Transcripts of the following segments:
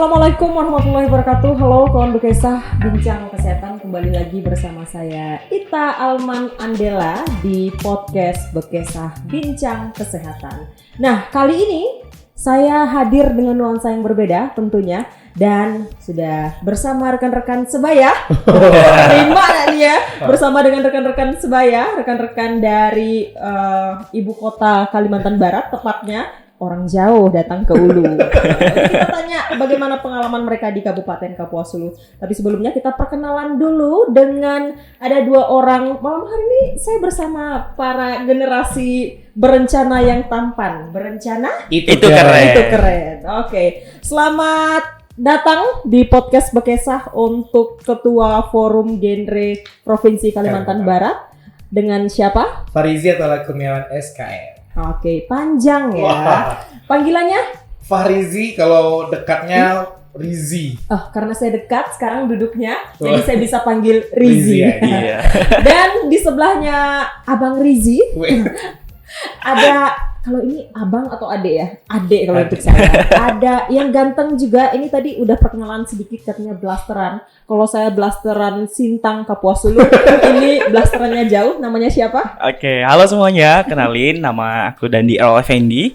Assalamualaikum warahmatullahi wabarakatuh. Halo kawan Bekesah Bincang Kesehatan, kembali lagi bersama saya Ita Alman Andela di podcast Bekesah Bincang Kesehatan. Nah, kali ini saya hadir dengan nuansa yang berbeda tentunya, dan sudah bersama rekan-rekan sebaya. Terima nih ya, bersama dengan rekan-rekan sebaya, rekan-rekan dari ibu kota Kalimantan Barat, tepatnya orang jauh datang ke Ulu. Kita tanya bagaimana pengalaman mereka di Kabupaten Kapuas Hulu. Tapi sebelumnya kita perkenalan dulu dengan ada dua orang. Malam hari ini saya bersama para generasi berencana yang tampan. Berencana? Itu keren. Itu keren. Oke. Selamat datang di podcast Bekesah untuk Ketua Forum Genre Provinsi Kalimantan Barat. Dengan siapa? Farizi atau Kurniawan SKM. Oke, panjang ya. Wah. Panggilannya? Farizi, kalau dekatnya Rizi. Oh, karena saya dekat sekarang duduknya, jadi saya bisa panggil Rizi. Iya. Dan di sebelahnya Abang Rizi ada, kalau ini abang atau adek ya? Adek kalau untuk saya. Ada yang ganteng juga. Ini tadi udah perkenalan sedikit, katanya blasteran. Kalau saya blasteran Sintang Kapuas Hulu, ini blasterannya jauh. Namanya siapa? Oke, halo semuanya. Kenalin, nama aku Dandi Earl Effendi.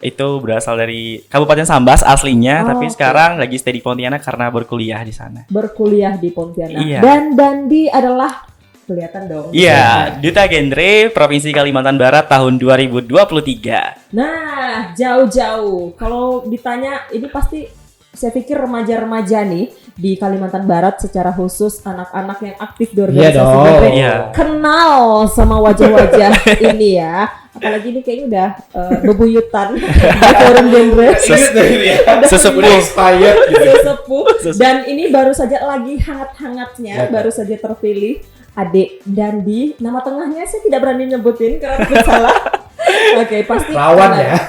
Itu berasal dari Kabupaten Sambas aslinya, tapi sekarang lagi stay di Pontianak karena berkuliah di sana. Berkuliah di Pontianak. Iya. Dan Dandi adalah, kelihatan dong. Iya, Duta Genre Provinsi Kalimantan Barat tahun 2023. Nah, jauh-jauh. Kalau ditanya, ini pasti saya pikir remaja-remaja nih di Kalimantan Barat secara khusus, anak-anak yang aktif di organisasi genre kenal sama wajah-wajah ini ya. Apalagi ini kayaknya udah bebuyutan di forum genre. Sesepuh. Sesepuh. Dan ini baru saja lagi hangat-hangatnya, baru saja terpilih Adik Dandi. Nama tengahnya saya tidak berani nyebutin karena takut salah. Oke, pasti Rawan ya.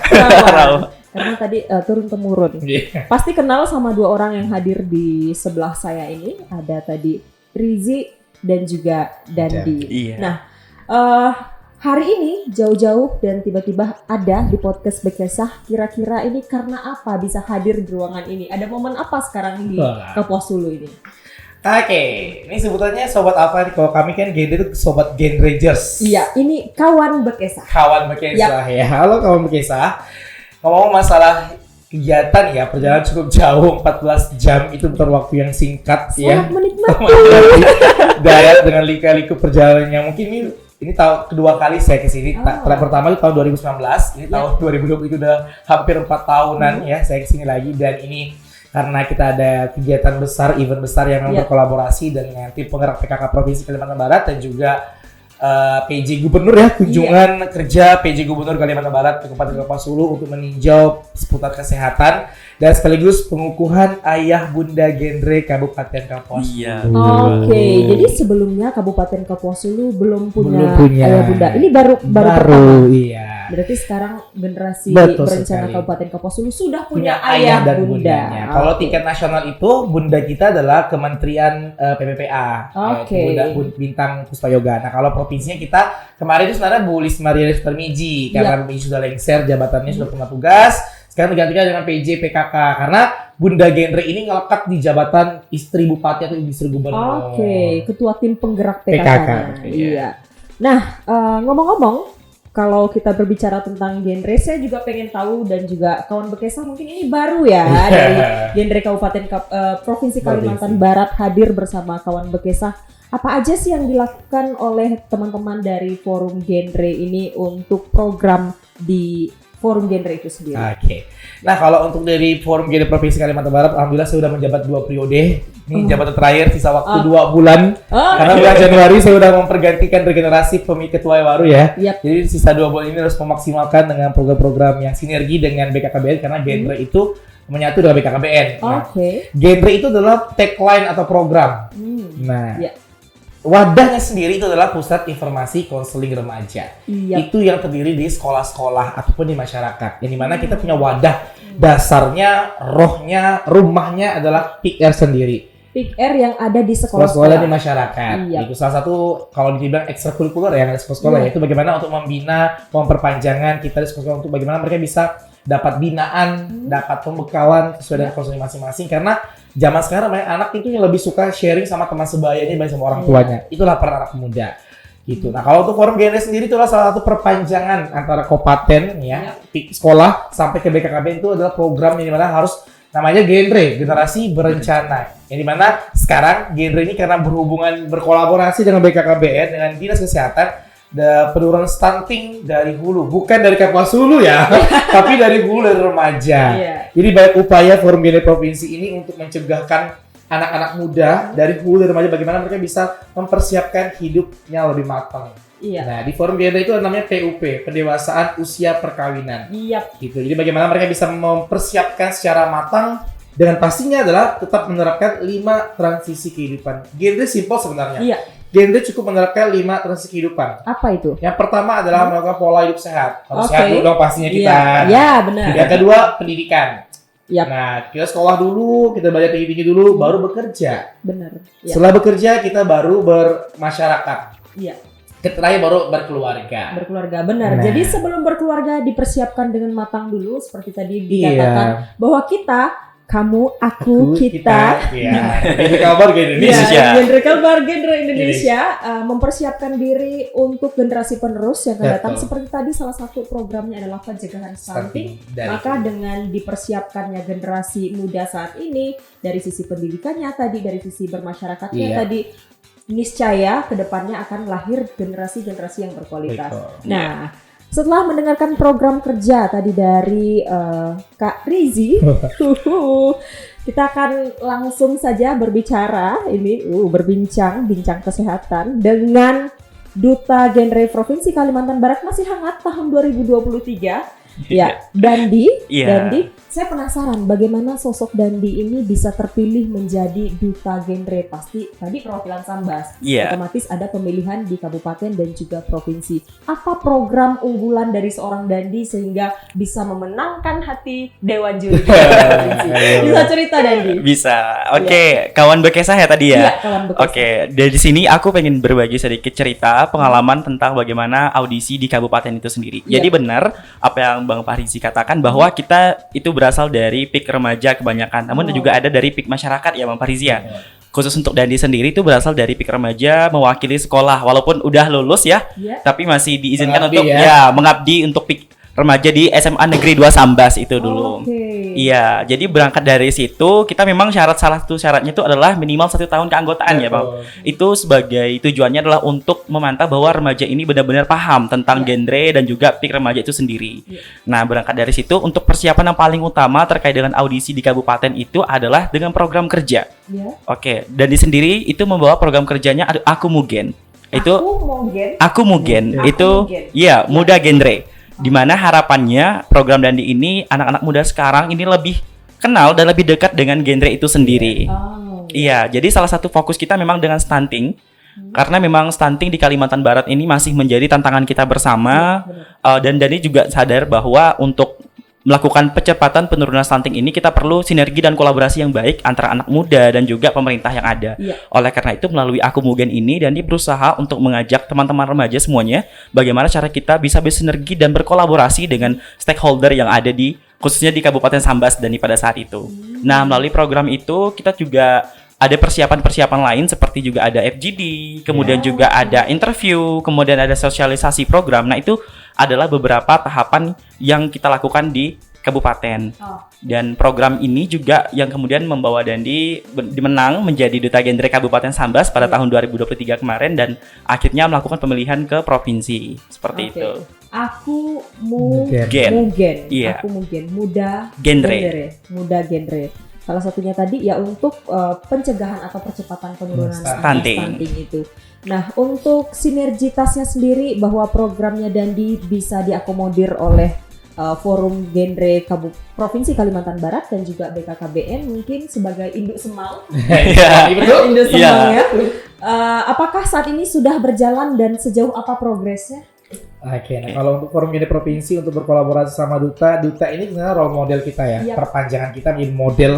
Rawan. Karena tadi turun-temurun. Pasti kenal sama dua orang yang hadir di sebelah saya ini. Ada tadi Rizi dan juga Dandi. Iya. Nah, hari ini jauh-jauh dan tiba-tiba ada di podcast Bekesah. Kira-kira ini karena apa bisa hadir di ruangan ini? Ada momen apa sekarang di Kapuas Hulu ini? Oke, ini sebutannya sobat apa nih? Kalau kami kan genre itu sobat Genragers. Iya, ini kawan Bekesah. Kawan Bekesah ya. Halo kawan Bekesah. Ngomong masalah kegiatan ya, perjalanan cukup jauh, 14 jam itu bukan waktu yang singkat ya. Sangat menikmati. Darat dengan lika-liku perjalanannya. Mungkin ini tahun kedua kali saya ke sini. Pertama itu tahun 2019, ini tahun 2020 itu udah hampir 4 tahunan ya saya ke sini lagi, dan ini karena kita ada kegiatan besar, event besar yang berkolaborasi dengan tim penggerak PKK Provinsi Kalimantan Barat dan juga PJ Gubernur ya, kunjungan kerja PJ Gubernur Kalimantan Barat ke Kabupaten Kapuas Hulu untuk meninjau seputar kesehatan dan sekaligus pengukuhan ayah bunda genre Kabupaten Kapuas Hulu. Iya. Oke, jadi sebelumnya Kabupaten Kapuas Hulu belum punya ayah bunda. Ini baru pertama. Iya. Berarti sekarang generasi Betul berencana sekali. Kabupaten Kapuas Hulu sudah punya ayah dan bunda. Kalau tingkat nasional itu bunda kita adalah Kementerian PPPA. Oke. Bunda Bintang Puspayoga. Nah, kalau provinsinya kita kemarin itu sebenarnya Bu Lismaria Sutarmiji karena Bu sudah lengser jabatannya, sudah punya tugas. Sekarang digantikan dengan PJ PKK karena bunda genre ini ngelekat di jabatan istri bupati atau istri gubernur. Oke, ketua tim penggerak PKK-nya. Iya. Nah, ngomong-ngomong, kalau kita berbicara tentang genre, saya juga pengen tahu, dan juga kawan Bekesah mungkin ini baru ya dari genre Kabupaten Provinsi Kalimantan Barat hadir bersama kawan Bekesah. Apa aja sih yang dilakukan oleh teman-teman dari forum genre ini untuk program di forum genre itu sendiri? Oke. Nah, kalau untuk dari forum genre Provinsi Kalimantan Barat, alhamdulillah saya sudah menjabat 2 periode. Ini jabatan terakhir, sisa waktu 2 bulan. Karena bulan Januari saya sudah mempergantikan regenerasi ketua yang baru ya. Jadi sisa 2 bulan ini harus memaksimalkan dengan program-program yang sinergi dengan BKKBN karena genre itu menyatu dengan BKKBN. Nah, genre itu adalah tagline atau program. Nah, wadahnya sendiri itu adalah Pusat Informasi Konseling Remaja. Itu yang terdiri di sekolah-sekolah ataupun di masyarakat. Yang dimana kita punya wadah dasarnya, rohnya, rumahnya adalah PIKR sendiri. PIKR yang ada di sekolah-sekolah di masyarakat. Itu salah satu kalau dibilang ekstrakurikuler ya, sekolah-sekolah yaitu bagaimana untuk membina memperpanjangan kita di sekolah untuk bagaimana mereka bisa dapat binaan, dapat pembekalan sesuai dengan konsumsi masing-masing. Karena zaman sekarang banyak anak itu yang lebih suka sharing sama teman sebayanya dibanding sama orang tuanya. Itulah peran anak muda. Gitu. Nah, kalau untuk forum genre sendiri itu adalah salah satu perpanjangan antara kabupaten ya, sekolah sampai ke BKKBN itu adalah program yang dimana harus namanya generasi berencana. Yang dimana sekarang genre ini karena berkolaborasi dengan BKKBN dengan Dinas Kesehatan, penurunan stunting dari hulu, bukan dari Kapuas Hulu ya, tapi dari hulu, dari remaja. Jadi banyak upaya forum genre provinsi ini untuk mencegahkan anak-anak muda dari hulu, dari remaja, bagaimana mereka bisa mempersiapkan hidupnya lebih matang. Nah, di forum genre itu namanya PUP, pendewasaan usia perkawinan. Gitu. Jadi bagaimana mereka bisa mempersiapkan secara matang dengan pastinya adalah tetap menerapkan 5 transisi kehidupan. Genre simpel sebenarnya. Genre cukup menerapkan 5 transisi kehidupan. Apa itu? Yang pertama adalah melakukan pola hidup sehat. Harus sehat dulu dong pastinya kita. Benar. Yang kedua, pendidikan. Nah, kita sekolah dulu, kita belajar tinggi-tinggi dulu, baru bekerja. Benar. Setelah bekerja, kita baru bermasyarakat. Terakhir baru berkeluarga. Benar. Jadi sebelum berkeluarga dipersiapkan dengan matang dulu, seperti tadi dikatakan bahwa kamu, aku, kita. Genre keluarga Indonesia. Genre keluarga Indonesia mempersiapkan diri untuk generasi penerus yang akan datang. Seperti tadi salah satu programnya adalah pencegahan stunting. Maka dengan dipersiapkannya generasi muda saat ini dari sisi pendidikannya tadi, dari sisi bermasyarakatnya tadi, niscaya kedepannya akan lahir generasi-generasi yang berkualitas. Nah, setelah mendengarkan program kerja tadi dari Kak Rizi, kita akan langsung saja berbicara bincang kesehatan dengan Duta Genre Provinsi Kalimantan Barat masih hangat tahun 2023. Dandi, saya penasaran bagaimana sosok Dandi ini bisa terpilih menjadi Duta Genre. Pasti tadi perwakilan Sambas, otomatis ada pemilihan di kabupaten dan juga provinsi. Apa program unggulan dari seorang Dandi sehingga bisa memenangkan hati Dewan Juri provinsi? Bisa cerita Dandi? Bisa. Oke, kawan Bekesah ya tadi ya? Kawan Bekesah. Oke, dari sini aku pengen berbagi sedikit cerita pengalaman tentang bagaimana audisi di kabupaten itu sendiri. Jadi benar apa yang Bang Fahrizi katakan bahwa kita itu berasal dari PIK remaja kebanyakan, namun juga ada dari PIK masyarakat ya Bang Fahrizi ya. Khusus untuk Dandi sendiri itu berasal dari PIK remaja mewakili sekolah, walaupun udah lulus ya, tapi masih diizinkan untuk mengabdi untuk PIK remaja di SMA Negeri 2 Sambas itu dulu. Iya, jadi berangkat dari situ kita memang salah satu syaratnya itu adalah minimal 1 tahun keanggotaan ya Bang. Itu sebagai tujuannya adalah untuk memantau bahwa remaja ini benar-benar paham tentang genre dan juga PIK remaja itu sendiri. Nah, berangkat dari situ untuk persiapan yang paling utama terkait dengan audisi di kabupaten itu adalah dengan program kerja. Oke, dan di sendiri itu membawa program kerjanya Aku Mugen. Aku Mugen itu muda genre. Di mana harapannya program Dandi ini anak-anak muda sekarang ini lebih kenal dan lebih dekat dengan genre itu sendiri. Iya, jadi salah satu fokus kita memang dengan stunting. Karena memang stunting di Kalimantan Barat ini masih menjadi tantangan kita bersama. Dan Dandi juga sadar bahwa untuk melakukan percepatan penurunan stunting ini kita perlu sinergi dan kolaborasi yang baik antara anak muda dan juga pemerintah yang ada. Oleh karena itu melalui Aku Mugen ini Dandi berusaha untuk mengajak teman-teman remaja semuanya bagaimana cara kita bisa bersinergi dan berkolaborasi dengan stakeholder yang ada di khususnya di Kabupaten Sambas Dandi pada saat itu. Nah, melalui program itu kita juga ada persiapan-persiapan lain seperti juga ada FGD, kemudian juga ada interview, kemudian ada sosialisasi program. Nah, itu adalah beberapa tahapan yang kita lakukan di kabupaten. Dan program ini juga yang kemudian membawa Dandi menang menjadi Duta Genre Kabupaten Sambas pada tahun 2023 kemarin dan akhirnya melakukan pemilihan ke provinsi. Seperti itu. Aku Mugen. Aku Mugen, muda genre. Salah satunya tadi ya untuk pencegahan atau percepatan penurunan stunting itu. Nah, untuk sinergitasnya sendiri bahwa programnya Dandi bisa diakomodir oleh Forum Genre Provinsi Kalimantan Barat dan juga BKKBN mungkin sebagai induk semang. Induk semang ya. Apakah saat ini sudah berjalan dan sejauh apa progresnya? Oke, nah kalau untuk Forum Genre Provinsi untuk berkolaborasi sama Duta ini sebenarnya role model kita ya. Perpanjangan kita menjadi model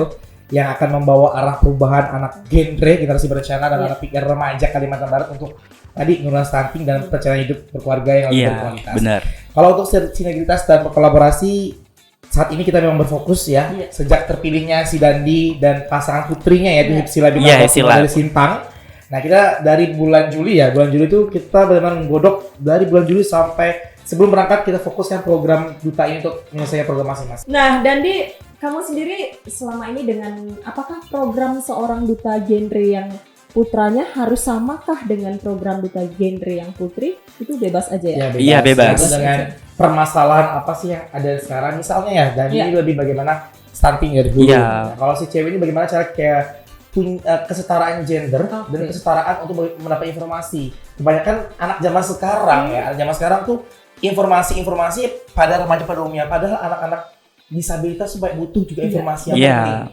yang akan membawa arah perubahan anak genre generasi berencana dan anak pikir remaja Kalimantan Barat untuk tadi penurunan stunting dan pencapaian hidup berkeluarga yang lebih berkualitas. Benar. Kalau untuk sinergitas dan kolaborasi saat ini kita memang berfokus ya, sejak terpilihnya si Dandi dan pasangan putrinya ya, di Hipsila Bintang dari Sintang. Nah kita dari bulan Juli itu kita benar-benar menggodok dari bulan Juli sampai sebelum berangkat kita fokuskan program duta ini untuk menyelesaikan program masing-masing. Nah Dandi, kamu sendiri selama ini dengan apakah program seorang duta genre yang putranya harus samakah dengan program duta genre yang putri? Itu bebas aja ya? Iya bebas. Dengan permasalahan apa sih yang ada sekarang, misalnya ya, dan ini lebih bagaimana stunting dari dulu. Nah, kalau si cewek ini bagaimana cara kayak kesetaraan gender dan kesetaraan untuk mendapat informasi. Kebanyakan anak zaman sekarang zaman sekarang tuh informasi pada remaja pada umumnya, padahal anak-anak disabilitas supaya butuh juga informasi yang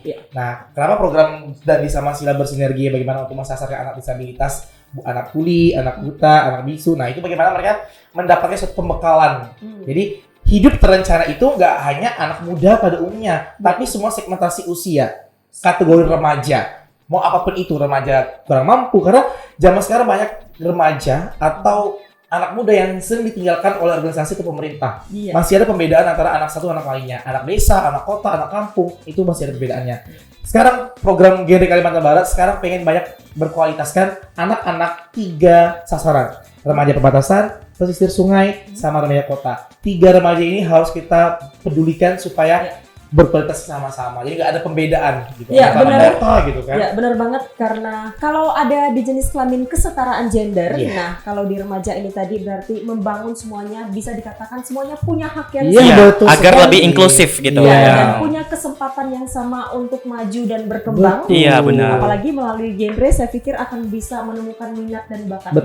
penting. Nah, kenapa program Dandi sama Sila bersinergi bagaimana untuk mensasarkan anak disabilitas, anak tuli, anak buta, anak bisu. Nah, itu bagaimana mereka mendapatkan suatu pembekalan. Jadi, hidup terencana itu nggak hanya anak muda pada umumnya, tapi semua segmentasi usia, kategori remaja. Mau apapun itu, remaja kurang mampu, karena zaman sekarang banyak remaja atau anak muda yang sering ditinggalkan oleh organisasi atau pemerintah. Masih ada pembedaan antara anak satu anak lainnya, anak desa, anak kota, anak kampung, itu masih ada perbedaannya. Sekarang program genre Kalimantan Barat sekarang pengen banyak berkualitaskan anak-anak 3 sasaran, remaja perbatasan, pesisir sungai, sama remaja kota. 3 remaja ini harus kita pedulikan supaya berkualitas sama-sama, jadi nggak ada pembedaan gitu. Benar. Gitu kan. Ya benar banget, karena kalau ada di jenis kelamin kesetaraan gender, nah kalau di remaja ini tadi berarti membangun semuanya, bisa dikatakan semuanya punya hak yang sama, agar lebih inklusif gitu. Dan punya kesempatan yang sama untuk maju dan berkembang. Iya benar. Apalagi melalui genre, saya pikir akan bisa menemukan minat dan bakat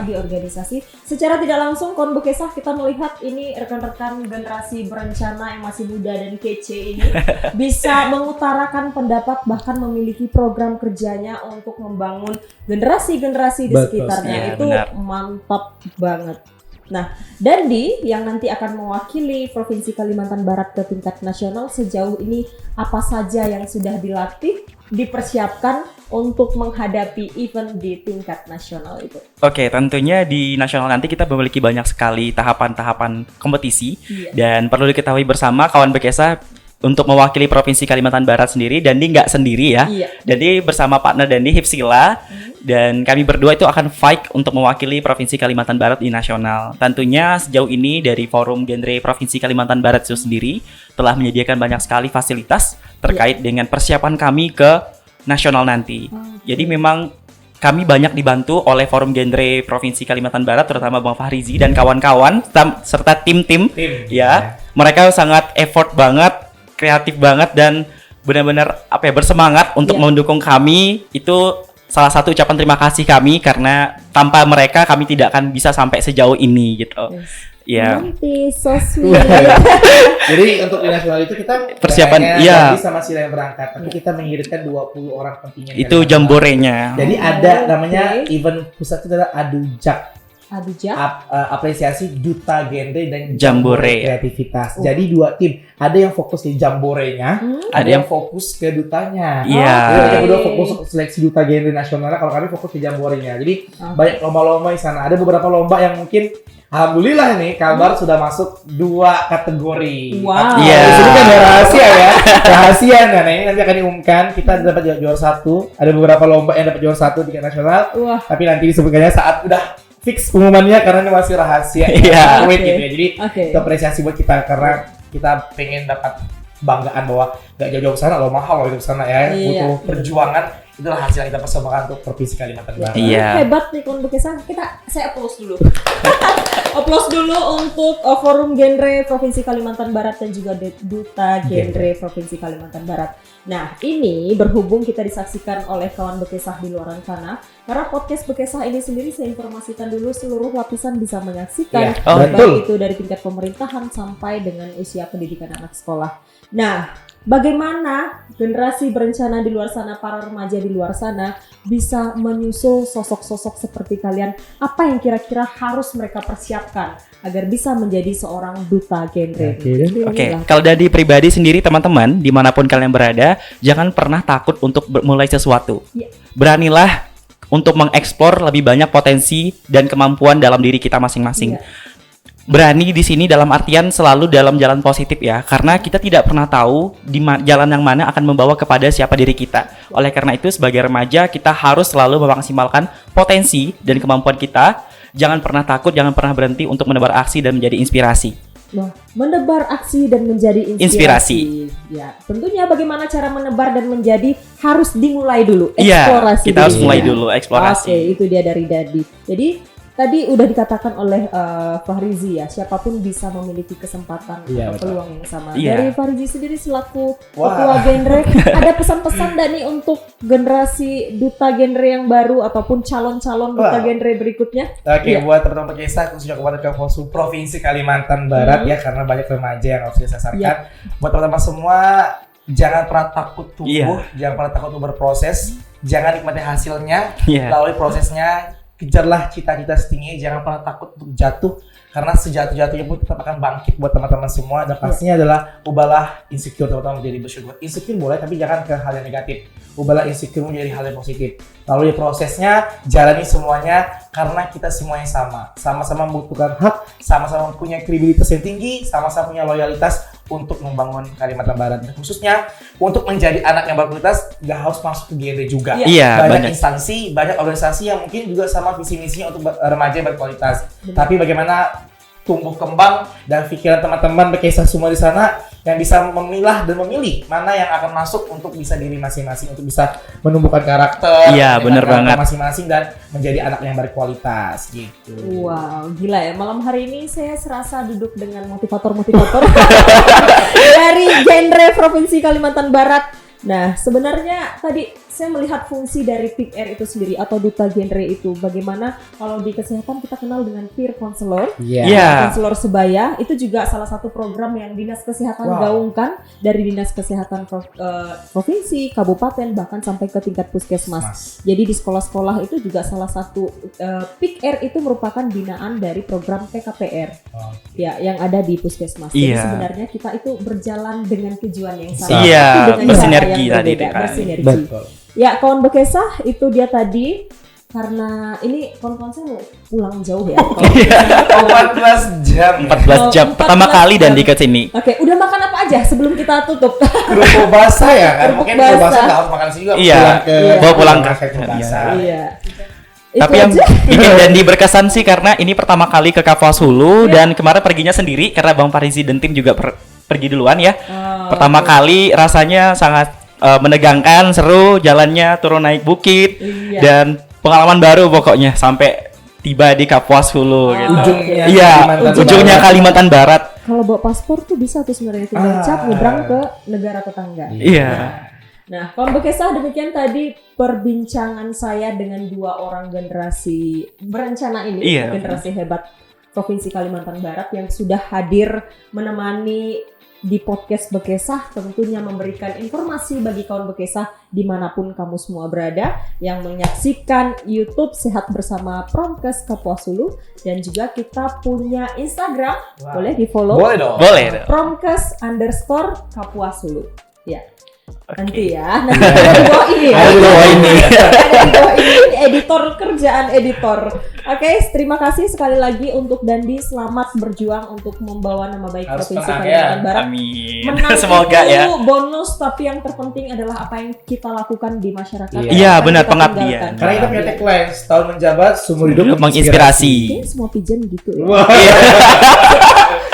di organisasi. Secara tidak langsung, Kawan Bekesah, kita melihat ini rekan-rekan generasi berencana yang masih muda dan kece ini bisa mengutarakan pendapat, bahkan memiliki program kerjanya untuk membangun generasi-generasi di sekitarnya. Itu mantap banget. Nah, Dandi yang nanti akan mewakili Provinsi Kalimantan Barat ke tingkat nasional, sejauh ini apa saja yang sudah dilatih, dipersiapkan untuk menghadapi event di tingkat nasional itu? Oke, tentunya di nasional nanti kita memiliki banyak sekali tahapan-tahapan kompetisi. Dan perlu diketahui bersama kawan Bekesah, untuk mewakili Provinsi Kalimantan Barat sendiri, Dandi nggak sendiri ya. Jadi bersama partner Dandi, Hipsila, dan kami berdua itu akan fight untuk mewakili Provinsi Kalimantan Barat di nasional. Tentunya sejauh ini dari Forum Genre Provinsi Kalimantan Barat itu sendiri telah menyediakan banyak sekali fasilitas terkait dengan persiapan kami ke nasional nanti. Jadi memang kami banyak dibantu oleh Forum Genre Provinsi Kalimantan Barat, terutama Bang Fahrizi dan kawan-kawan serta tim-tim. Mereka sangat effort banget, kreatif banget, dan benar-benar bersemangat untuk mendukung kami. Itu salah satu ucapan terima kasih kami, karena tanpa mereka kami tidak akan bisa sampai sejauh ini gitu. Nanti so sweet. Jadi untuk di nasional itu kita persiapan sama Sila yang berangkat, tapi kita mengirimkan 20 orang pentingnya. Itu jamborenya. Jadi ada namanya event pusat itu adalah Adujak. Apresiasi duta genre dan jambore kreativitas. Jadi 2 tim, ada yang fokus di jamborenya, ada yang fokus ke dutanya. Kita berdua fokus seleksi duta genre nasional, kalau kami fokus di jamborenya. Jadi banyak lomba-lomba di sana. Ada beberapa lomba yang mungkin alhamdulillah nih Kalbar sudah masuk 2 kategori. Ini kan rahasia ya. Rahasia. Nah ini nanti akan diumumkan. Kita dapat juara 1. Ada beberapa lomba yang dapat juara 1 tingkat nasional. Tapi nanti disebutkannya saat udah fix pengumumannya, karena ini masih rahasia. Gitu ya. Jadi itu apresiasi buat kita, karena kita pengen dapat banggaan bahwa gak jauh-jauh sana loh, mahal loh itu sana ya. Butuh perjuangan. Itulah hasil yang kita persembahkan untuk Provinsi Kalimantan Barat. Hebat nih Kawan Bekesah. Saya applause dulu. Applause dulu untuk Forum Genre Provinsi Kalimantan Barat dan juga Duta Genre Provinsi Kalimantan Barat. Nah, ini berhubung kita disaksikan oleh kawan Bekesah di luar sana, karena podcast Bekesah ini sendiri saya informasikan dulu seluruh lapisan bisa menyaksikan, baik itu dari tingkat pemerintahan sampai dengan usia pendidikan anak sekolah. Nah, bagaimana generasi berencana di luar sana, para remaja di luar sana bisa menyusul sosok-sosok seperti kalian? Apa yang kira-kira harus mereka persiapkan agar bisa menjadi seorang duta genre? Kalau dari pribadi sendiri teman-teman, dimanapun kalian berada, jangan pernah takut untuk memulai sesuatu. Beranilah untuk mengeksplor lebih banyak potensi dan kemampuan dalam diri kita masing-masing. berani di sini dalam artian selalu dalam jalan positif ya, karena kita tidak pernah tahu jalan yang mana akan membawa kepada siapa diri kita. Oleh karena itu sebagai remaja kita harus selalu memaksimalkan potensi dan kemampuan kita. Jangan pernah takut, jangan pernah berhenti untuk menebar aksi dan menjadi inspirasi. Nah, menebar aksi dan menjadi inspirasi. Ya, tentunya bagaimana cara menebar dan menjadi harus dimulai dulu eksplorasi. Iya, kita harus mulai dulu eksplorasi. Oke, itu dia dari Dadi. Jadi tadi udah dikatakan oleh Fahrizi ya, siapapun bisa memiliki kesempatan atau peluang yang sama. Dari Fahrizi sendiri selaku ketua genre, ada pesan-pesan Dani untuk generasi duta genre yang baru ataupun calon-calon duta genre berikutnya? Oke, buat teman-teman Bekesa khususnya kepada Kapolsu Provinsi Kalimantan Barat ya, karena banyak remaja yang harus disasarkan. Buat teman-teman semua, jangan pernah takut tumbuh, jangan pernah takut untuk berproses, jangan nikmati hasilnya, lalui prosesnya. Kejarlah cita-cita setinggi, jangan pernah takut untuk jatuh, karena sejatuh-jatuhnya pun tetap akan bangkit buat teman-teman semua. Dan pastinya adalah ubahlah insecure teman-teman menjadi bersyukur. Insecure boleh, tapi jangan ke hal yang negatif. Ubahlah insecure menjadi hal yang positif. Lalu prosesnya, jalani semuanya, karena kita semuanya sama-sama membutuhkan hak, sama-sama punya kredibilitas yang tinggi, sama-sama punya loyalitas untuk membangun Kalimantan Barat. Dan khususnya untuk menjadi anak yang berkualitas, nggak harus masuk ke genre juga. Banyak instansi, banyak organisasi yang mungkin juga sama visi misinya untuk remaja yang berkualitas. Tapi bagaimana tumbuh kembang dan pikiran teman-teman Bekesa semua di sana yang bisa memilah dan memilih mana yang akan masuk untuk bisa diri masing-masing, untuk bisa menumbuhkan karakter, benar banget, masing-masing dan menjadi anak yang berkualitas gitu. Wow, gila ya, malam hari ini saya serasa duduk dengan motivator-motivator dari genre Provinsi Kalimantan Barat. Nah, sebenarnya tadi saya melihat fungsi dari PIKR itu sendiri atau duta genre itu. Bagaimana kalau di kesehatan kita kenal dengan peer counselor, counselor sebaya, itu juga salah satu program yang Dinas Kesehatan gaungkan dari Dinas Kesehatan Provinsi, Kabupaten, bahkan sampai ke tingkat puskesmas. Jadi di sekolah-sekolah itu juga salah satu PIKR itu merupakan binaan dari program PKPR ya yang ada di puskesmas. Jadi sebenarnya kita itu berjalan dengan tujuan yang sama. Bersinergi tadi itu kan. Betul. Ya, kawan Bekesa itu dia tadi, karena ini kawan-kawan saya mau pulang jauh ya. 14 jam. Pertama kali dan di sini. Oke, udah makan apa aja sebelum kita tutup? Kerupuk basah ya kan? Mungkin kerupuk basah nggak harus makan sini juga. Bawa pulang ke Tapi yang bikin Dandi berkesan sih karena ini pertama kali ke Kapuas Hulu dan kemarin perginya sendiri karena Bang Fahrizi dan tim juga pergi duluan ya. Pertama kali rasanya sangat menegangkan, seru, jalannya turun naik bukit dan pengalaman baru pokoknya sampai tiba di Kapuas Hulu gitu. Ujungnya Kalimantan Barat. Kalau bawa paspor tuh bisa tuh sebenarnya tinggal cap nyebrang ke negara tetangga. Nah, kawan Bekesa, demikian tadi perbincangan saya dengan dua orang generasi berencana ini, generasi hebat Provinsi Kalimantan Barat yang sudah hadir menemani di podcast Bekesa, tentunya memberikan informasi bagi kawan Bekesa dimanapun kamu semua berada yang menyaksikan YouTube Sehat Bersama Promkes Kapuas Hulu, dan juga kita punya Instagram, boleh di follow, boleh Promkes_Kapuas Hulu ya. Nanti ya, nanti ada di bawah ini. Editor, kerjaan editor. Oke, terima kasih sekali lagi untuk Dandi, selamat berjuang untuk membawa nama baik Provinsi Kalimantan Barat. Amin. Menang semoga itu ya. bonus, tapi yang terpenting adalah apa yang kita lakukan di masyarakat. Iya, benar, pengabdian. Karena kita punya tagline, setahun menjabat, seumur hidup menginspirasi. Semua pigeon gitu ya.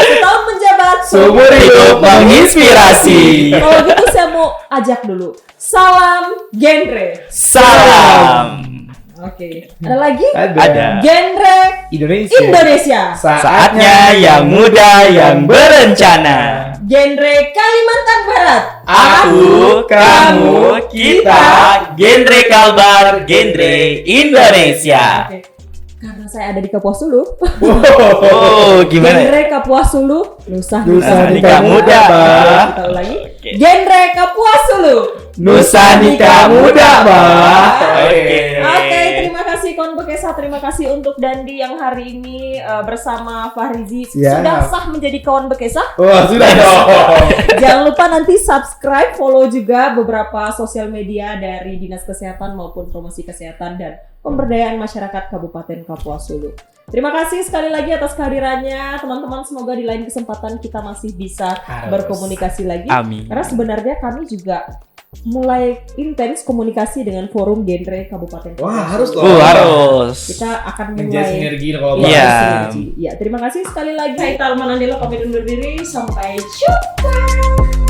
Setahun menjabat, seumur hidup menginspirasi. Kalau gitu saya mau ajak dulu. Salam genre. Salam. Oke. Ada lagi? Ada. Genre Indonesia. Saatnya yang muda yang berencana. Genre Kalimantan Barat. Aku, kamu, kita, genre Kalbar, genre Indonesia. Oke. Karena saya ada di Kapuas Hulu. Gimana? Genre Kapuas Hulu, Nusa Nikah Muda. Kita ulangi. Genre Kapuas Hulu, Nusa Nikah Muda, Oke, terima kasih kasih kawan Bekesa, terima kasih untuk Dandi yang hari ini bersama Fahrizi Siap. sudah sah menjadi kawan Bekesa. Wah, sudah dong. Jangan lupa nanti subscribe, follow juga beberapa sosial media dari Dinas Kesehatan maupun Promosi Kesehatan dan Pemberdayaan Masyarakat Kabupaten Kapuas Hulu. Terima kasih sekali lagi atas kehadirannya teman-teman. Semoga di lain kesempatan kita masih bisa berkomunikasi lagi. Amin. Karena sebenarnya kami juga mulai intens komunikasi dengan forum genre Kabupaten Kapuas. Wah, harus loh. Harus. Kita akan Menjadi mulai sinergi kalau Iya. sinergi. Ya, terima kasih sekali lagi. Saya Ita Alman Andela pamit undur diri. Sampai jumpa.